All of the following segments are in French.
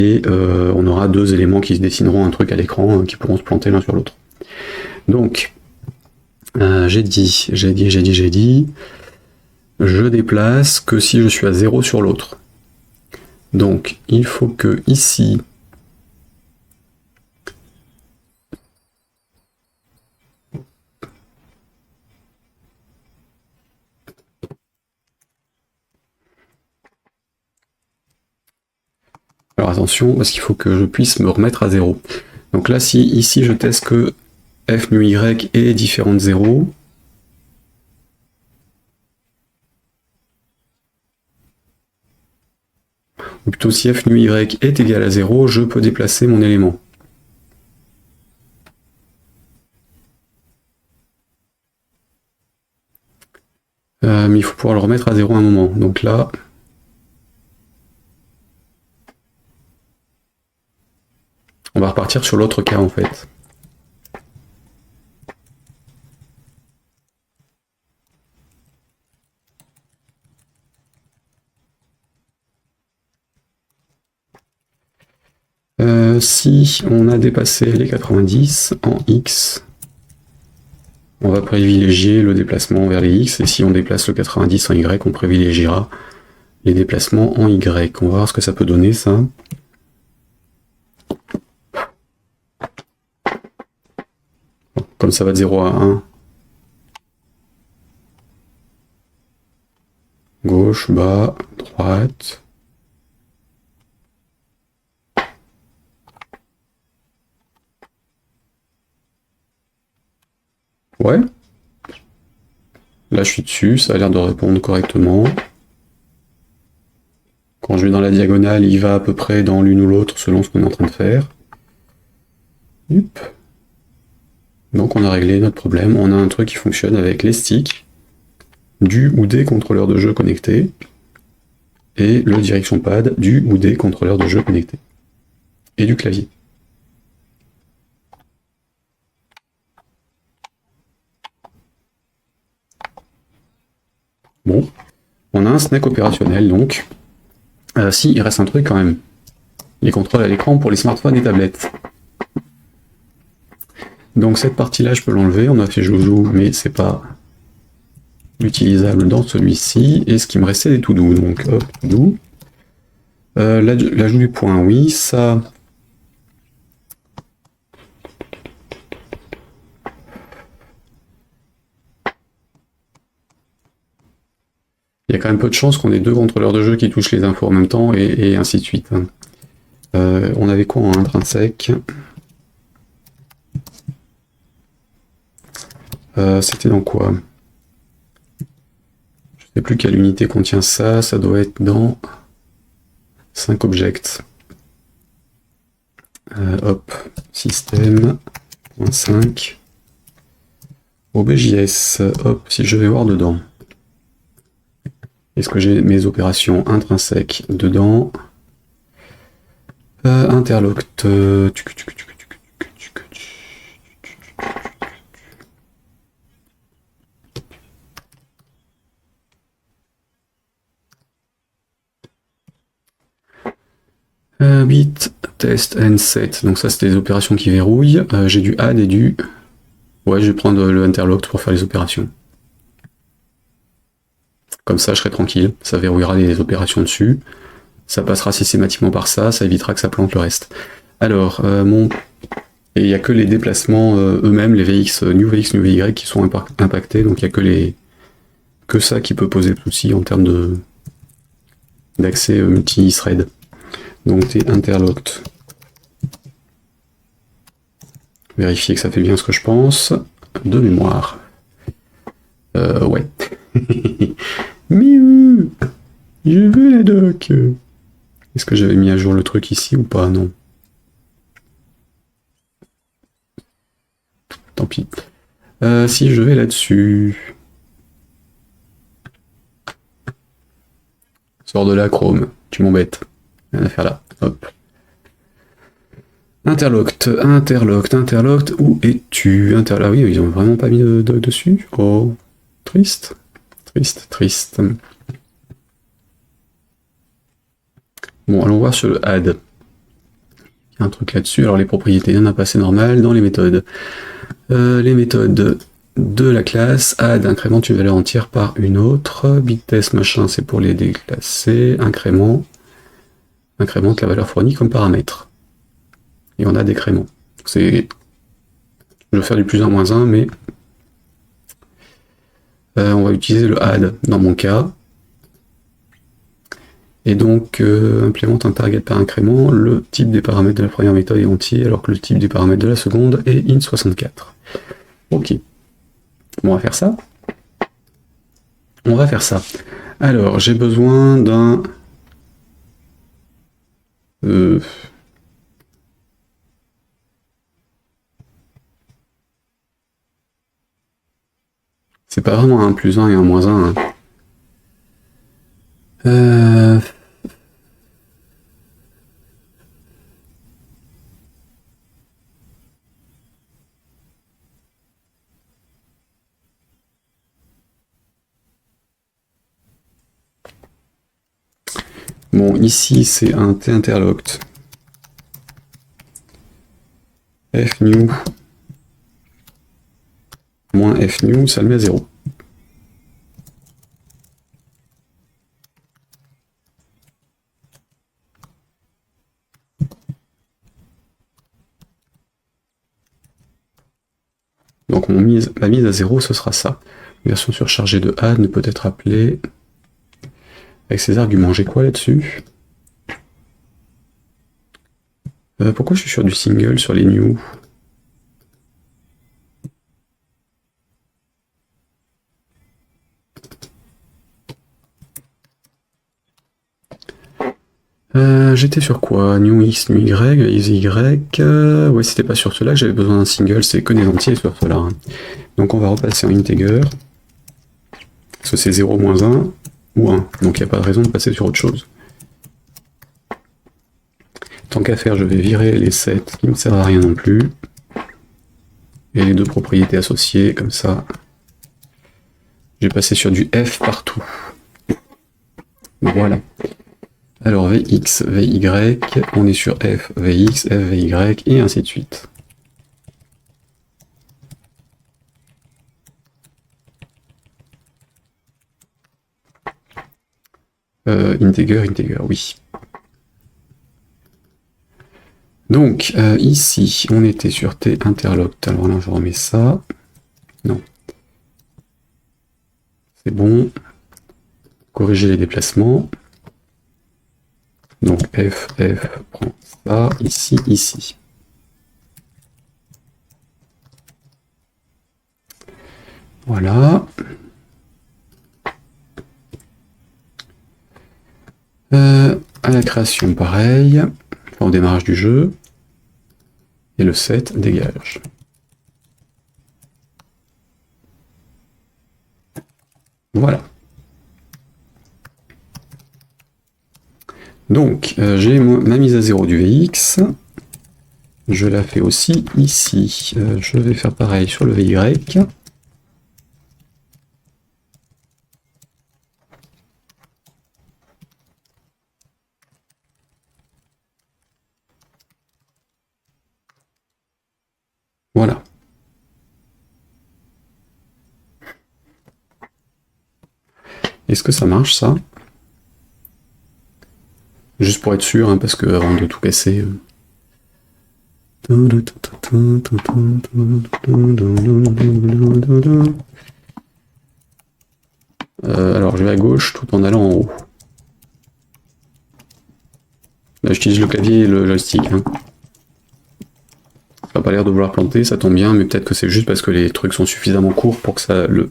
et on aura deux éléments qui se dessineront un truc à l'écran qui pourront se planter l'un sur l'autre. Donc, j'ai dit, je déplace que si je suis à 0 sur l'autre. Donc, il faut que ici, alors attention, parce qu'il faut que je puisse me remettre à 0. Donc là, si ici je teste que f nu y est différent de 0, ou plutôt si f nu y est égal à 0, je peux déplacer mon élément. Mais il faut pouvoir le remettre à 0 à un moment. Donc là, on va repartir sur l'autre cas en fait. Si on a dépassé les 90 en x, on va privilégier le déplacement vers les x, et si on déplace le 90 en y, on privilégiera les déplacements en y. On va voir ce que ça peut donner, ça. Comme ça va de 0 à 1. Gauche, bas, droite. Ouais. Là, je suis dessus, ça a l'air de répondre correctement. Quand je vais dans la diagonale, il va à peu près dans l'une ou l'autre selon ce qu'on est en train de faire. Yup. Donc on a réglé notre problème. On a un truc qui fonctionne avec les sticks, du ou des contrôleurs de jeu connectés, et le direction pad du ou des contrôleurs de jeu connectés. Et du clavier. Bon, on a un snack opérationnel donc. Si, il reste un truc quand même. Les contrôles à l'écran pour les smartphones et tablettes. Donc cette partie-là, je peux l'enlever. On a fait joujou, mais c'est pas utilisable dans celui-ci. Et ce qui me restait des to-do. Donc hop, to-do. L'ajout du point, oui, ça. Il y a quand même peu de chances qu'on ait deux contrôleurs de jeu qui touchent les infos en même temps, et ainsi de suite. On avait quoi en intrinsèque? C'était dans quoi? Je sais plus quelle unité contient ça, ça doit être dans 5 objects. Hop, système, .5, OBJS, hop, si je vais voir dedans. Est-ce que j'ai mes opérations intrinsèques dedans? Interlocked. Bit, test and set. Donc ça, c'est des opérations qui verrouillent. J'ai du add et du... Ouais, je vais prendre le interlocked pour faire les opérations. Comme ça, je serai tranquille. Ça verrouillera les opérations dessus. Ça passera systématiquement par ça. Ça évitera que ça plante le reste. Alors, et il n'y a que les déplacements eux-mêmes, les VX, new VX, new VY qui sont impactés. Donc il n'y a que ça qui peut poser de soucis en termes d'accès multi-thread. Donc t'es interlocked. Vérifier que ça fait bien ce que je pense. De mémoire. Ouais. Miou. Je veux la doc. Est-ce que j'avais mis à jour le truc ici ou pas? Non. Tant pis. Si je vais là-dessus. Sors de là, Chrome. Tu m'embêtes. Rien à faire là. Hop. Interlocked. Où es-tu? Ah oui, ils ont vraiment pas mis de doc dessus. Oh. Triste. Bon, allons voir sur le add. un truc là-dessus. Alors les propriétés, il y en a pas, c'est normal. Dans les méthodes de la classe, add, incrémente une valeur entière par une autre. Big-test, machin, c'est pour les déclasser. Incrémente la valeur fournie comme paramètre. Et on a décrément. Je vais faire du plus 1, moins 1, mais on va utiliser le add dans mon cas. Et donc, implémente un target par incrément. Le type des paramètres de la première méthode est entier, alors que le type des paramètres de la seconde est int64. Ok. Bon, on va faire ça. On va faire ça. Alors, j'ai besoin d'un... C'est pas vraiment un plus 1 et un moins 1. Hein. Bon, ici, c'est un t interlocked. Fnew moins fnew, ça le met à 0. Donc ma mise à 0, ce sera ça. Version surchargée de add ne peut être appelée avec ces arguments. J'ai quoi là-dessus? Pourquoi je suis sur du single sur les new? J'étais sur quoi? New X, New Y, Y. Ouais, c'était pas sur cela que j'avais besoin d'un single, c'est que des entiers sur cela. Hein. Donc on va repasser en integer. Parce que c'est 0, moins 1 ou 1. Donc il n'y a pas de raison de passer sur autre chose. Tant qu'à faire, je vais virer les sets qui ne me servent à rien non plus. Et les deux propriétés associées, comme ça. J'ai passé sur du F partout. Voilà. Alors Vx, Vy, on est sur F, Vx, F, Vy, et ainsi de suite. Integer, oui. Donc, ici, on était sur T interlocked. Alors là, je remets ça. Non. C'est bon. Corriger les déplacements. Donc, F prend ça, ici, ici. Voilà. À la création, pareil. Enfin, au démarrage du jeu. Et le set dégage. Voilà. Donc, j'ai ma mise à 0 du Vx. Je la fais aussi ici. Je vais faire pareil sur le Vy. Voilà. Est-ce que ça marche, ça? Juste pour être sûr, hein, parce que avant de tout casser... alors je vais à gauche tout en allant en haut. Là j'utilise le clavier et le joystick. Hein. Ça n'a pas l'air de vouloir planter, ça tombe bien, mais peut-être que c'est juste parce que les trucs sont suffisamment courts pour que ça, le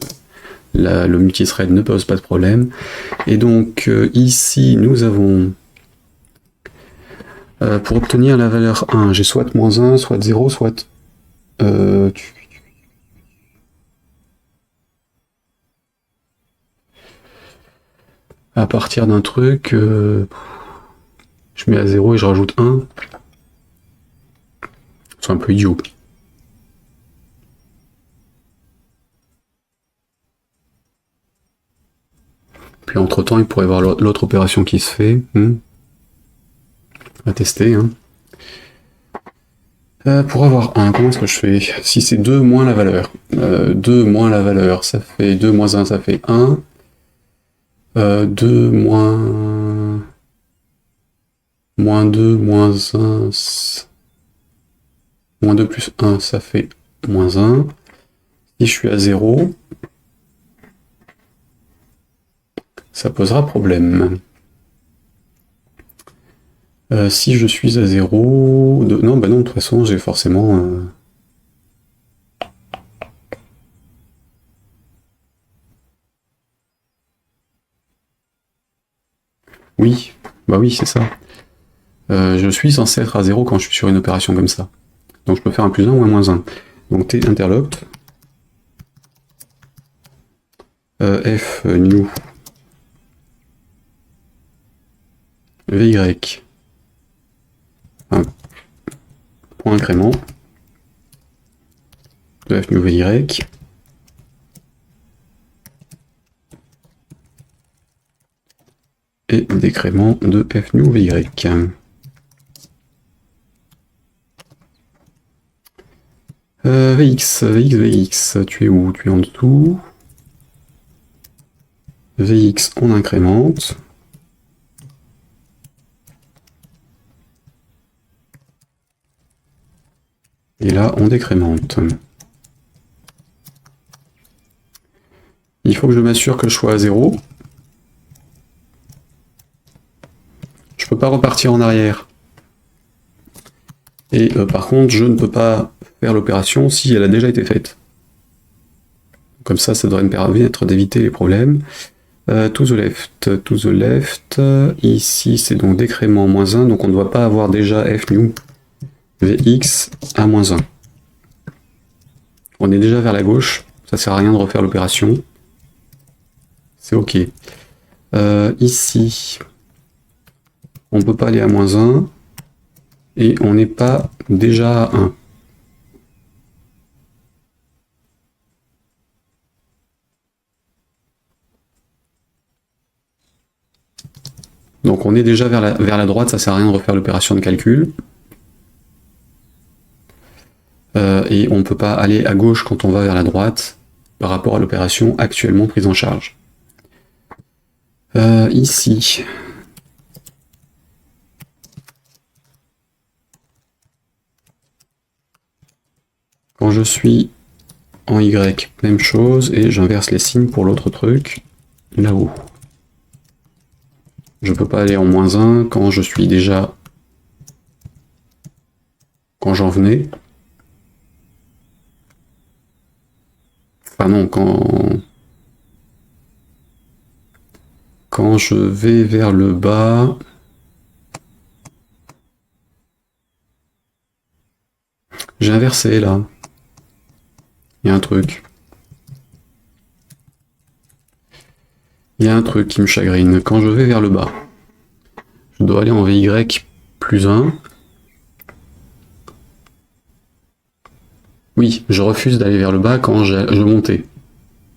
multithread ne pose pas de problème. Et donc ici nous avons... pour obtenir la valeur 1, j'ai soit moins 1, soit 0, soit... à partir d'un truc, je mets à 0 et je rajoute 1. C'est un peu idiot. Puis entre temps, il pourrait y avoir l'autre opération qui se fait. À tester. Hein. Pour avoir 1, comment est-ce que je fais? Si c'est 2 moins la valeur. 2 moins la valeur, ça fait 2 moins 1, ça fait 1. 2 moins... moins 2, moins 1... Moins 2 plus 1, ça fait moins 1. Si je suis à 0, ça posera problème. Si je suis à 0... Non, bah non, de toute façon, j'ai forcément... Oui, bah oui, c'est ça. Je suis censé être à 0 quand je suis sur une opération comme ça. Donc je peux faire un plus 1 ou un moins 1. Donc T interlocked. F new VY. Un point incrément de F new VY. Et décrément de F new VY. VX, tu es où? Tu es en dessous. VX, on incrémente. Et là, on décrémente. Il faut que je m'assure que je sois à 0. Je peux pas repartir en arrière. Et par contre, je ne peux pas faire l'opération si elle a déjà été faite. Comme ça devrait me permettre d'éviter les problèmes. To the left. Ici, c'est donc décrément moins 1, donc on ne doit pas avoir déjà F new Vx à moins 1. On est déjà vers la gauche, ça sert à rien de refaire l'opération. C'est ok. Ici, on ne peut pas aller à moins 1, et on n'est pas déjà à 1. Donc on est déjà vers la droite, ça sert à rien de refaire l'opération de calcul. Et on ne peut pas aller à gauche quand on va vers la droite par rapport à l'opération actuellement prise en charge. Ici. Quand je suis en Y, même chose, et j'inverse les signes pour l'autre truc, là-haut. Je peux pas aller en moins 1 quand je suis déjà... quand j'en venais. Enfin non, quand je vais vers le bas... J'ai inversé là. Il y a un truc. Il y a un truc qui me chagrine. Quand je vais vers le bas, je dois aller en VY plus 1. Oui, je refuse d'aller vers le bas quand je montais.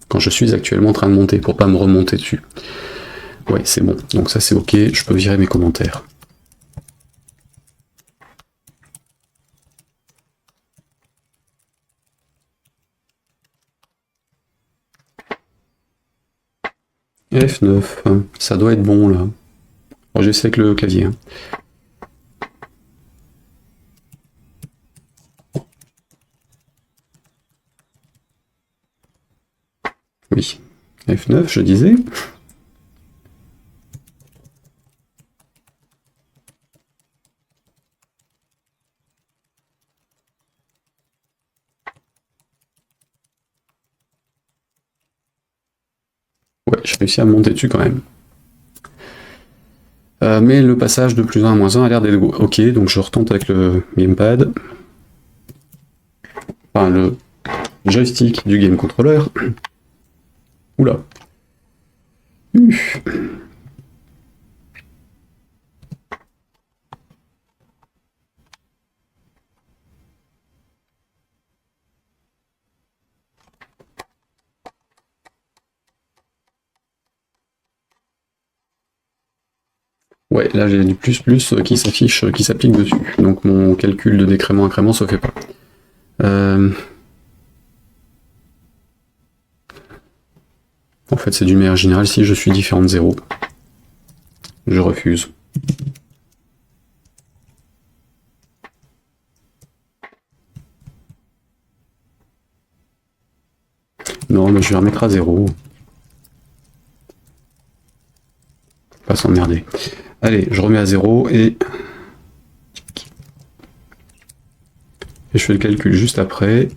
Quand je suis actuellement en train de monter, pour pas me remonter dessus. Ouais, c'est bon. Donc ça c'est ok, je peux virer mes commentaires. F9, ça doit être bon là. Bon, j'essaie avec le clavier. Oui. F9, je disais. Ouais, j'ai réussi à monter dessus quand même. Mais le passage de plus 1 à moins 1 a l'air d'être ok, donc je retente avec le gamepad. Enfin, le joystick du game controller. Oula. Ouais, là j'ai du plus qui s'affiche, qui s'applique dessus. Donc mon calcul de décrément-incrément se fait pas. En fait, c'est d'une manière générale, si je suis différent de 0, je refuse. Non, mais je vais remettre à 0. Pas s'emmerder. Allez, je remets à 0 et je fais le calcul juste après.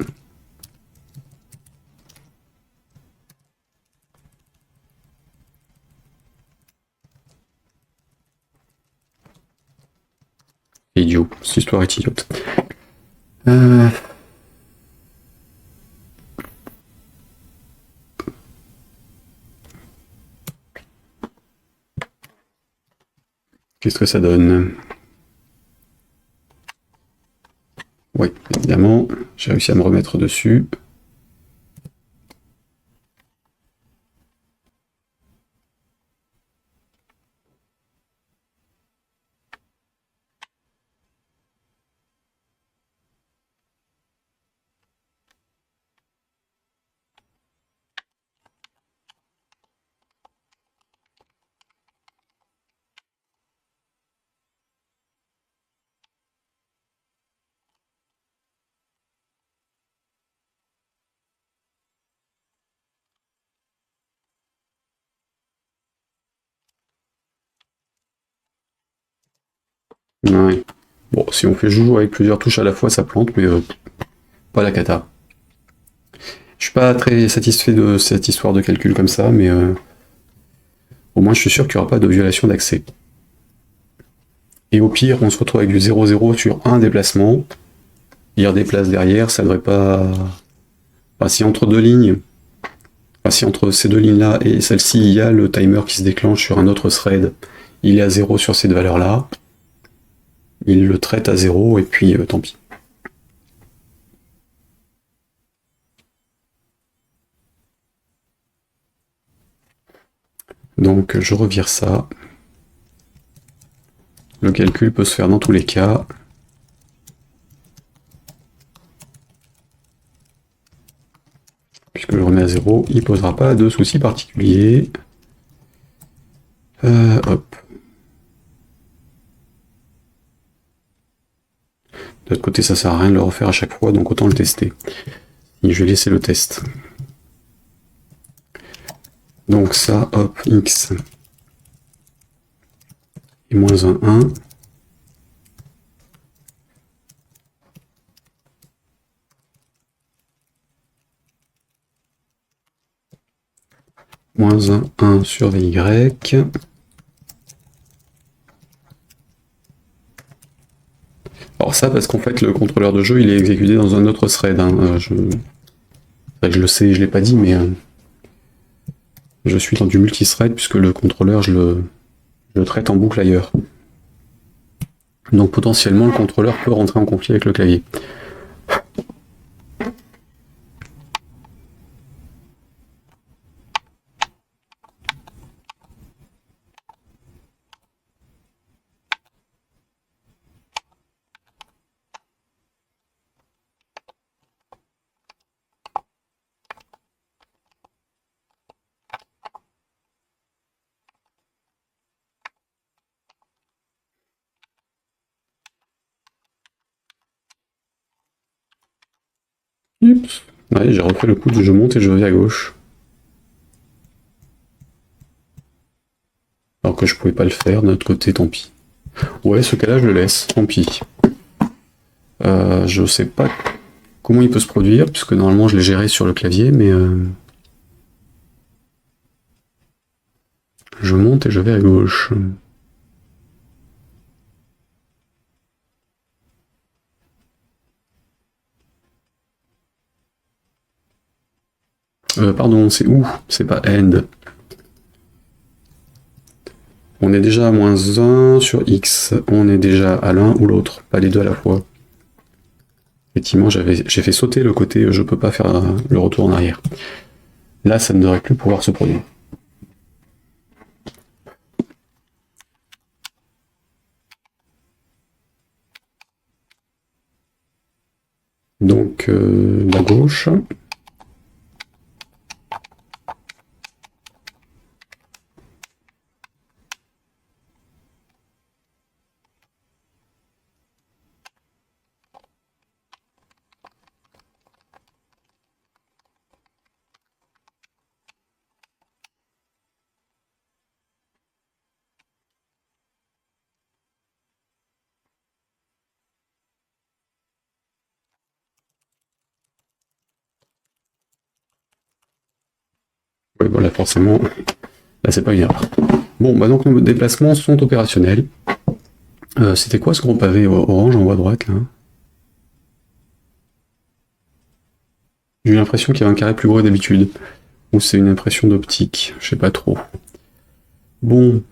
Idiot, cette histoire est idiote. Qu'est-ce que ça donne? Oui, évidemment, j'ai réussi à me remettre dessus. Ouais. Bon, si on fait joujou avec plusieurs touches à la fois, ça plante, mais pas la cata. Je suis pas très satisfait de cette histoire de calcul comme ça, mais au moins je suis sûr qu'il n'y aura pas de violation d'accès. Et au pire, on se retrouve avec du 0-0 sur un déplacement. Il redéplace derrière, ça devrait pas... Enfin, si entre deux lignes, enfin, si entre ces deux lignes-là et celle-ci, il y a le timer qui se déclenche sur un autre thread, il est à 0 sur cette valeur-là. Il le traite à 0 et puis tant pis. Donc je revire ça. Le calcul peut se faire dans tous les cas. Puisque je le remets à 0, il ne posera pas de soucis particuliers. Hop. De l'autre côté, ça sert à rien de le refaire à chaque fois, donc autant le tester. Et je vais laisser le test. Donc ça, hop, x et moins 1, 1. Moins 1, 1 sur vy. Alors ça, parce qu'en fait, le contrôleur de jeu, il est exécuté dans un autre thread. Hein. Je le sais, je l'ai pas dit, mais je suis dans du multithread, puisque le contrôleur, je le traite en boucle ailleurs. Donc potentiellement, le contrôleur peut rentrer en conflit avec le clavier. Oups. Ouais, j'ai refait le coup de je monte et je vais à gauche. Alors que je pouvais pas le faire, de notre côté, tant pis. Ouais, ce cas-là, je le laisse, tant pis. Je sais pas comment il peut se produire, puisque normalement je l'ai géré sur le clavier, mais je monte et je vais à gauche. Pardon, c'est où? C'est pas end. On est déjà à moins 1 sur x. On est déjà à l'un ou l'autre, pas les deux à la fois. Effectivement, j'ai fait sauter le côté je peux pas faire le retour en arrière. Là, ça ne devrait plus pouvoir se produire. avec la gauche. Oui, voilà, forcément, là c'est pas une erreur. Bon, bah donc nos déplacements sont opérationnels. C'était quoi ce gros pavé orange en haut à droite là? J'ai eu l'impression qu'il y avait un carré plus gros que d'habitude. Ou c'est une impression d'optique, je sais pas trop. Bon.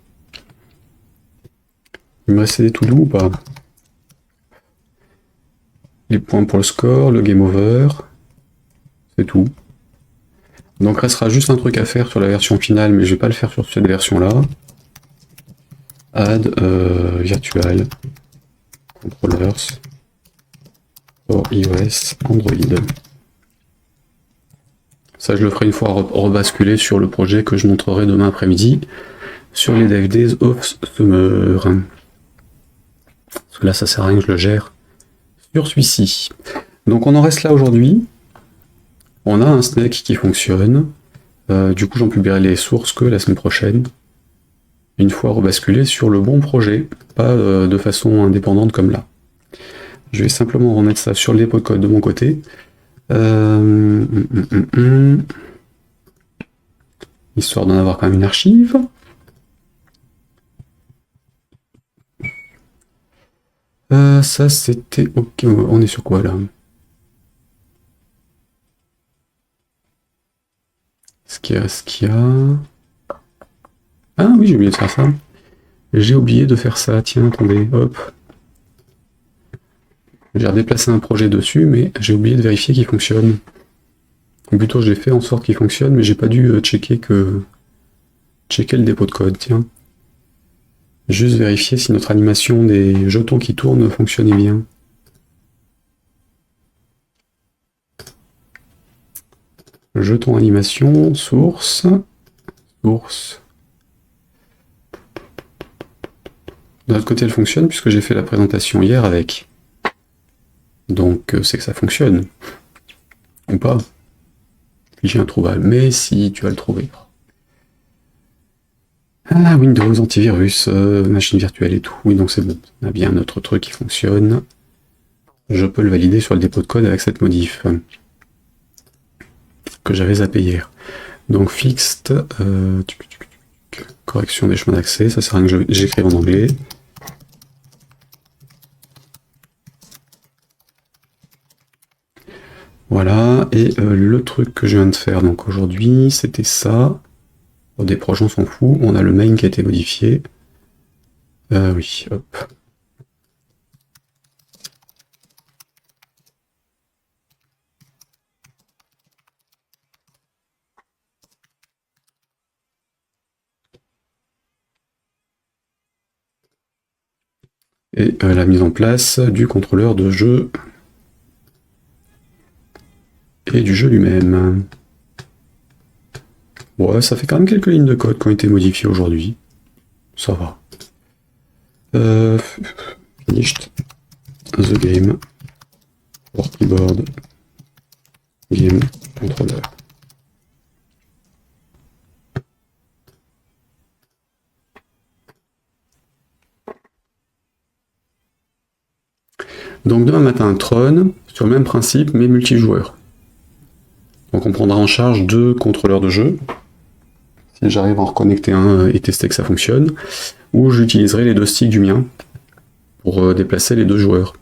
Il me restait des tout doux ou pas? Les points pour le score, le game over. C'est tout. Donc restera juste un truc à faire sur la version finale, mais je vais pas le faire sur cette version-là. Add virtual controllers for iOS Android. Ça, je le ferai une fois rebasculer sur le projet que je montrerai demain après-midi sur les Dev Days of Summer. Parce que là, ça sert à rien que je le gère sur celui-ci. Donc on en reste là aujourd'hui. On a un snake qui fonctionne. Du coup, j'en publierai les sources que la semaine prochaine. Une fois rebasculé sur le bon projet, pas de façon indépendante comme là. Je vais simplement remettre ça sur le dépôt de code de mon côté. Histoire d'en avoir quand même une archive. Ça c'était... Ok, on est sur quoi là? Ce qu'il y a... Ah oui, j'ai oublié de faire ça. J'ai oublié de faire ça, tiens, attendez, hop. J'ai redéplacé un projet dessus, mais j'ai oublié de vérifier qu'il fonctionne. Ou plutôt, je l'ai fait en sorte qu'il fonctionne, mais j'ai pas dû checker le dépôt de code, tiens. Juste vérifier si notre animation des jetons qui tournent fonctionnait bien. Jeton animation, source. De l'autre côté, elle fonctionne puisque j'ai fait la présentation hier avec. Donc, c'est que ça fonctionne. Ou pas. J'ai introuvable. Mais si tu vas le trouver. Ah, Windows, antivirus, machine virtuelle et tout. Oui, donc c'est bon. On a bien notre truc qui fonctionne. Je peux le valider sur le dépôt de code avec cette modif que j'avais zappé hier. Donc fixed, correction des chemins d'accès, ça sert à rien que j'écrive en anglais. Voilà, et le truc que je viens de faire donc aujourd'hui, c'était ça. Bon, des projets, on s'en fout. On a le main qui a été modifié. Oui, hop. Et la mise en place du contrôleur de jeu et du jeu lui-même. Bon, ça fait quand même quelques lignes de code qui ont été modifiées aujourd'hui. Ça va. Finished the game for keyboard game controller. Donc demain matin, Tron, sur le même principe, mais multijoueur. Donc on prendra en charge 2 contrôleurs de jeu, si j'arrive à en reconnecter un et tester que ça fonctionne, ou j'utiliserai les 2 sticks du mien pour déplacer les 2 joueurs.